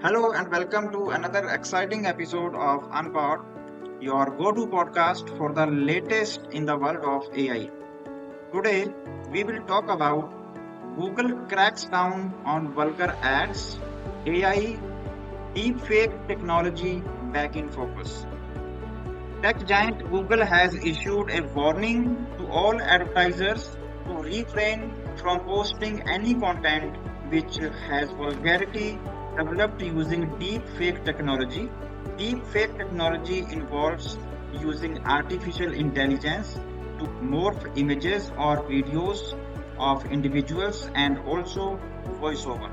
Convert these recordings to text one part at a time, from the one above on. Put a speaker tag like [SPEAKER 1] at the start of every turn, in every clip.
[SPEAKER 1] Hello and welcome to another exciting episode of UnPod, your go-to podcast for the latest in the world of AI. Today, we will talk about Google cracks down on vulgar ads, AI, deepfake technology back in focus. Tech giant Google has issued a warning to all advertisers to refrain from posting any content which has vulgarity developed using deepfake technology. Deepfake technology involves using artificial intelligence to morph images or videos of individuals and also voiceover.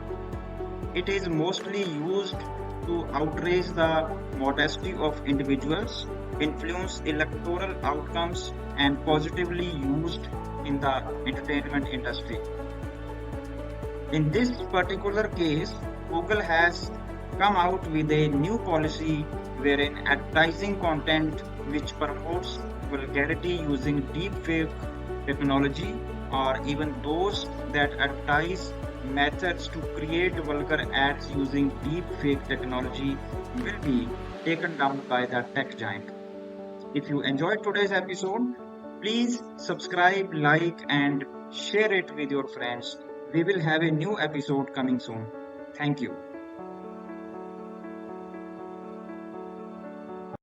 [SPEAKER 1] It is mostly used to outrage the modesty of individuals, influence electoral outcomes, and positively used in the entertainment industry. In this particular case, Google has come out with a new policy wherein advertising content which promotes vulgarity using deepfake technology or even those that advertise methods to create vulgar ads using deepfake technology will be taken down by the tech giant. If you enjoyed today's episode, please subscribe, like, and share it with your friends. We will have a new episode coming soon. Thank you.